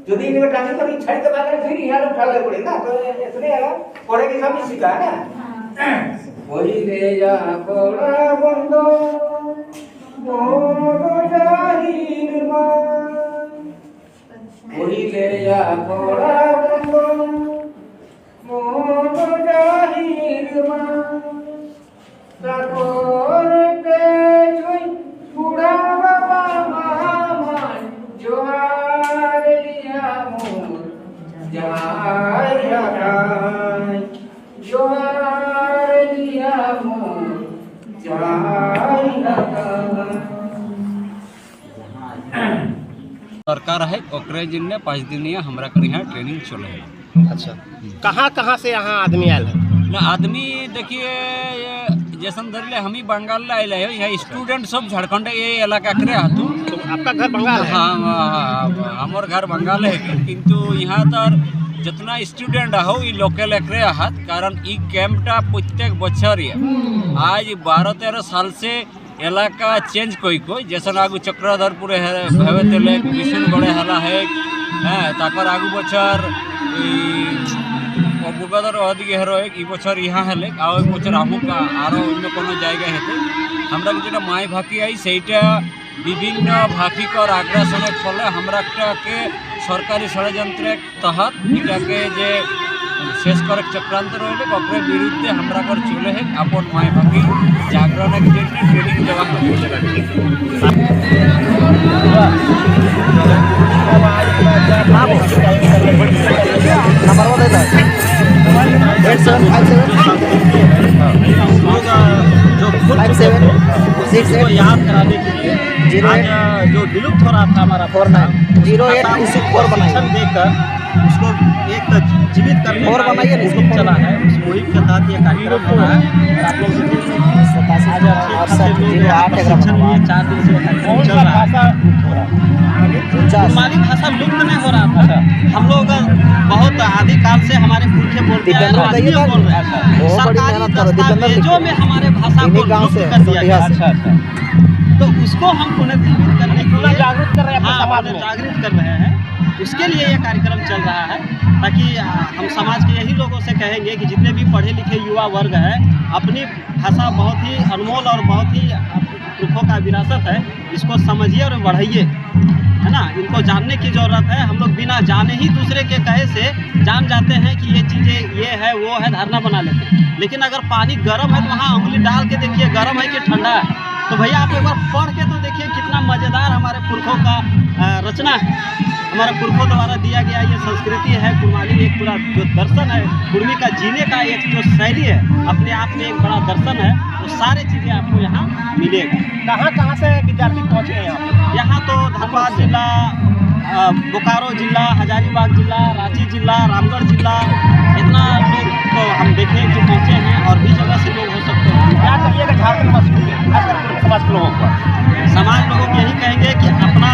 যদি इनका ट्रांसफर करी छड़ के बाद फिर यहाँ लोग ठाल पड़े ना तो इतने है पढ़े के सब सीखा है ना वही ले जा कोड़ा बंदो मोरो जाहिर मान वही ले जा कोड़ा बंदो मोरो जाहिर मान साकोर पे जोई बूढ़ा बाबा महामान जोहार लिया मोर जाय लगाय जोहार लिया मोर जाय लगाय सरकार है ओकरे जिनने 5 दिन हमरा कर यहाँ ट्रेनिंग चले है। अच्छा, कहाँ से यहाँ आदमी आयल है? ना आदमी देखिए जैसन धरले हम ही बंगाल आए है, यहाँ स्टूडेंट सब झारखंड ये इलाका करे हाथू। तो आपका घर बंगाल है? हाँ हमार घर बंगाल है किंतु यहाँ तर जितना स्टूडेंट हो ये लोकल एकरे हाथ कारण ई कैंपटा प्रत्येक बच्चर आज 12-13 साल से इलाका चेंज कोई जैसन आगू चक्रधरपुर हेवे तेले विष्णुगढ़ हला है ताकर आगू बच्चर बुगादर अधिके हेरो ई बच्चर यहाँ हेले आउ एक बच्चर आहू का आरो अन्य कोनो जगह हेते हमरा जेटा माई भाकी आई सेटा विभिन्न भाकिकर आग्रासने फले हमरा के सरकारी षड्यंत्र तहत इटाके जे शेष कर चक्रांत रहे ओकरे विरुद्ध हमरा कर चले है अपन माई भाकी जागरण के ट्रेनिंग देवा जो याद कराने के लिए जो विलुप्त हो रहा था हमारा 08 बनाया देकर उसको एक जीवित करने का मुहिम चला है। उस मुहिम के तहत ये कार्यक्रम हो रहा है। आप लोग प्रशिक्षण लिए 4 दिन से चल रहा है। कुड़माली भाषा लुप्त नहीं हो रहा था। हम लोग बहुत आदिकाल से हमारे पुरखे बोलते हैं, आज भी बोल रहे हैं। सरकारी दस्तावेजों में हमारे भाषा को लुप्त कर दिया गया। तो उसको हम पुनर्जीवित करने के लिए जागरूक कर रहे हैं, जागरूक कर रहे हैं। उसके लिए ये कार्यक्रम चल रहा है ताकि हम समाज के यही लोगों से कहेंगे कि जितने भी पढ़े लिखे युवा वर्ग है अपनी भाषा बहुत ही अनमोल और बहुत ही पुरखों का विरासत है, इसको समझिए और बढ़ाइए, है ना। इनको जानने की ज़रूरत है। हम लोग बिना जाने ही दूसरे के कहे से जान जाते हैं कि ये चीज़ें ये है वो है, धारणा बना लेते हैं। लेकिन अगर पानी गर्म है तो वहाँ उंगली डाल के देखिए गर्म है कि ठंडा है। तो भैया आप एक बार पढ़ के तो देखिए कितना मज़ेदार हमारे पुरखों का रचना है, हमारे पुरखों द्वारा दिया गया ये संस्कृति है। कुड़माली एक पूरा जो दर्शन है, कुड़मी का जीने का एक जो शैली है अपने आप में एक बड़ा दर्शन है। वो सारी चीज़ें आपको यहाँ मिलेगा। कहाँ से विद्यार्थी पहुँचे हैं यहाँ तो धनबाद जिला, बोकारो जिला, हजारीबाग जिला, रांची जिला, रामगढ़ जिला, इतना लोग तो हम देखें कि पहुँचे हैं और भी जगह से लोग हो सकते हैं। क्या कहिएगा झारखंड समाज के लोगों को? समाज लोगों को यही कहेंगे कि अपना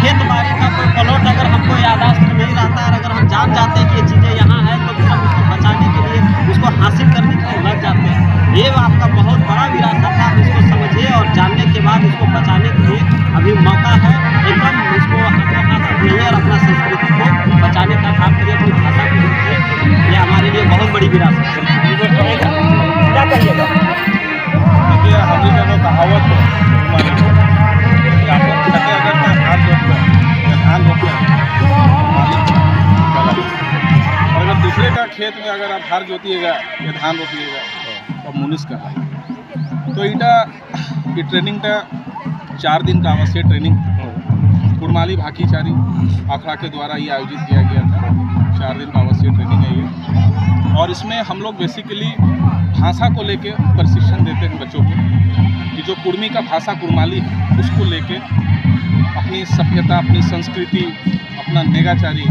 खेत बाड़ी का कोई प्लॉट अगर हमको यादाश्त नहीं रहता और अगर हम जान जाते हैं कि ये चीज़ें यहाँ हैं तो फिर हम उसको बचाने के लिए उसको हासिल करने के लिए लग जाते हैं। ये आपका बहुत बड़ा विरासत है, आप इसको समझिए और जानने के बाद इसको बचाने के लिए अभी मौका है। एकदम इसको अपनाइए और अपना संस्कृति को बचाने का काम करिए, अपनी भाषा को सीखिए। ये हमारे लिए बहुत बड़ी विरासत है। क्या कहिएगा? देखिए हमारी जगह कहावत है अगर दूसरे का खेत में अगर आप हार जोतिएगा या धान रोपिएगा तो मुनिस का है। तो इटा ये ट्रेनिंग 4 दिन का अवश्य ट्रेनिंग कुड़माली भाकीचारी आखड़ा के द्वारा ये आयोजित किया गया था। 4 दिन का अवश्य ट्रेनिंग है ये, और इसमें हम लोग बेसिकली भाषा को लेके प्रशिक्षण देते हैं बच्चों को कि जो कुड़मी का भाषा कुड़माली है उसको लेके अपनी सभ्यता, अपनी संस्कृति, अपना नेगाचारी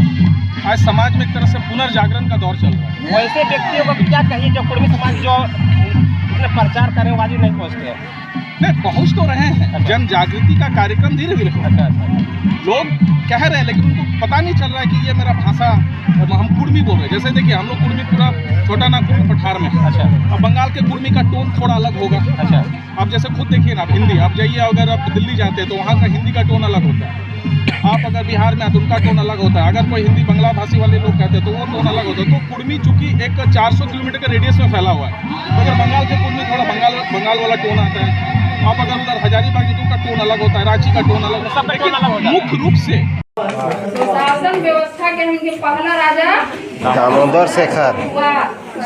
आज समाज में एक तरह से पुनर्जागरण का दौर चल रहा है। वैसे व्यक्तियों को क्या कहिए जो कुड़मी समाज जो इतने प्रचार करें वाली नहीं पहुँचते हैं? नहीं, पहुँच तो रहे हैं। जन जागृति का कार्यक्रम धीरे धीरे हो रहा है। लोग कह रहे हैं लेकिन उनको पता नहीं चल रहा है कि ये मेरा भाषा, हम कुड़मी बोल रहे हैं। जैसे देखिए हम लोग कुड़मी पूरा छोटा नागपुर पठार में है। अच्छा। अब बंगाल के कुड़मी का टोन थोड़ा अलग होगा। अच्छा। आप जैसे खुद देखिए ना, आप हिंदी, आप जाइए अगर आप दिल्ली जाते हैं तो वहाँ का हिंदी का टोन अलग होता है। आप आप अगर बिहार में आते उनका टोन अलग होता है, अगर कोई हिंदी बंगला भाषी वाले लोग कहते हैं तो वो टोन अलग होता है। तो कुर्मी चूंकि एक 400 किलोमीटर के रेडियस में फैला हुआ है, तो अगर बंगाल से कुर्मी थोड़ा बंगाल वाला टोन आता है, आप अगर उधर हजारीबाग तो उनका टोन अलग होता है, रांची का टोन अलग होता है, लेकिन मुख्य रूप से शासन व्यवस्था के उनके पहला राजा दामोदर शेखर हुआ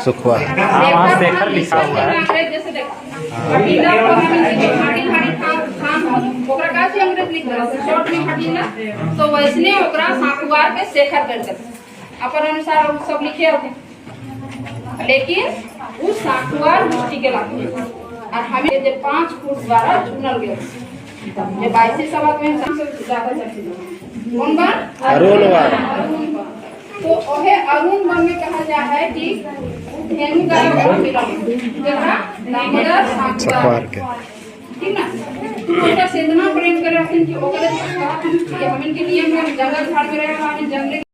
सुखवा। शेखर लिखा हुआ है अंग्रेज जैसे देखो हटीला को हटी खान ओकरा का से अंग्रेज लिख रहा है शॉर्ट में हटीला, तो वैसने ओकरा साकुवार पे शेखर कर देते अपन अनुसार वो सब लिखे होते, लेकिन उस साकुवार मुष्टि के लागे और हमें जे 5 फुट द्वारा चुनल गए जे 22 सभा में सबसे ज्यादा चर्चित कौन बार अरुण बार। तो ओहे अरुण वन में कहा जा है कि धेनु का मिला जगह दामोदर साकुवार के ठीक ना, तो ओकरा सेंधना प्रेम करे रखिन कि ओकरे कि हमन के नियम में जंगल झाड़ में रहे जंगल